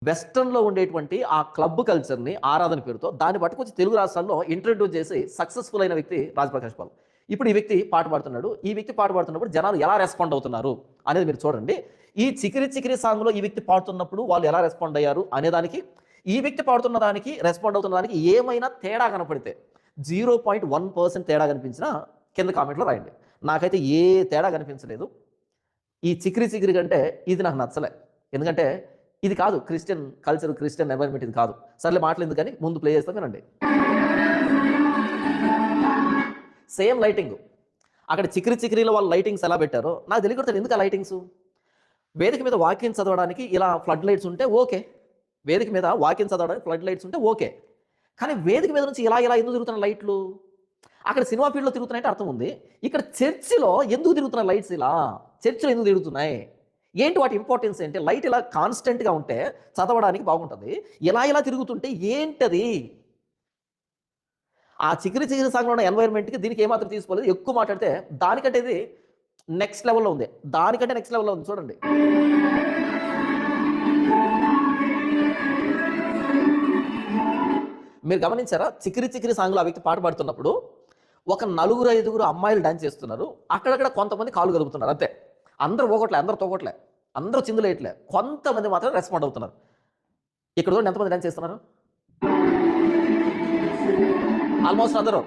వెస్టర్న్‌లో ఉండేటువంటి ఆ క్లబ్ కల్చర్‌ని ఆరాధన పేరుతో దాన్ని పట్టుకొచ్చి తెలుగు రాష్ట్రాల్లో ఇంట్రొడ్యూస్ చేసి సక్సెస్‌ఫుల్ అయిన వ్యక్తి రాజప్రకాష్ పాల్. ఇప్పుడు ఈ వ్యక్తి పాట పాడుతున్నాడు. ఈ వ్యక్తి పాట పాడుతున్నప్పుడు జనాలు ఎలా రెస్పాండ్ అవుతున్నారు అనేది మీరు చూడండి. ఈ 'చికిరి చికిరి' సాంగ్‌లో ఈ వ్యక్తి పాడుతున్నప్పుడు వాళ్ళు ఎలా రెస్పాండ్ అయ్యారు అనేదానికి, ఈ వ్యక్తి పాడుతున్న దానికి, రెస్పాండ్ అవుతున్న దానికి ఏమైనా తేడా కనపడితే 0.1% తేడా కనిపించినా కింద కామెంట్‌లో రాయండి. నాకైతే ఏ తేడా కనిపించలేదు. ఈ 'చికిరి చికిరి' కంటే ఇది నాకు నచ్చలే. ఎందుకంటే ఇది కాదు క్రిస్టియన్ కల్చర్, క్రిస్టియన్ ఎన్వైర్న్‌మెంట్ ఇది కాదు. సర్లే మాటలెందుకని ముందు ప్లే చేస్తా వినండి. Same lighting. అక్కడ 'చికిరి చికిరిలో' వాళ్ళు లైటింగ్స్ ఎలా పెట్టారో నాకు తెలియకపోతే ఎందుకు ఆ లైటింగ్సు? వేదిక మీద వాక్యం చదవడానికి ఇలా ఫ్లడ్ లైట్స్ ఉంటే ఓకే. వేదిక మీద వాక్యం చదవడానికి ఫ్లడ్ లైట్స్ ఉంటే ఓకే. కానీ వేదిక మీద నుంచి ఇలా ఇలా ఎందుకు తిరుగుతున్న లైట్లు? అక్కడ సినిమా ఫీల్డ్‌లో తిరుగుతున్నాయంటే అర్థం ఉంది. ఇక్కడ చర్చిలో ఎందుకు తిరుగుతున్నాయి లైట్స్ ఇలా? చర్చిలో ఎందుకు తిరుగుతున్నాయి? ఏంటి వాటి ఇంపార్టెన్స్ ఏంటి? లైట్ ఇలా కాన్స్టెంట్‌గా ఉంటే చదవడానికి బాగుంటది. ఇలా ఇలా తిరుగుతుంటే ఏంటది? ఆ 'చికిరి చికిరి' సాంగ్‌లో ఉన్న ఎన్వైర్న్‌మెంట్‌కి దీనికి ఏమాత్రం తీసిపోలేదు. ఎక్కువ మాట్లాడితే దానికంటే ఇది నెక్స్ట్ లెవెల్‌లో ఉంది. దానికంటే నెక్స్ట్ లెవెల్‌లో ఉంది చూడండి. మీరు గమనించారా? 'చికిరి చికిరి' సాంగ్‌లో ఆ వ్యక్తి పాట పాడుతున్నప్పుడు ఒక నలుగురు, ఐదుగురు అమ్మాయిలు డాన్స్ చేస్తున్నారు. అక్కడక్కడ కొంతమంది కాళ్ళు కదుపుతున్నారు అంతే. అందరూ ఊగట్లే, అందరూ తూగట్లే, అందరూ చిందులేయట్లే. కొంతమంది మాత్రం రెస్పాండ్ అవుతున్నారు. ఇక్కడ చూడండి ఎంతమంది డాన్స్ చేస్తున్నారు? ఆల్మోస్ట్ అందరూ.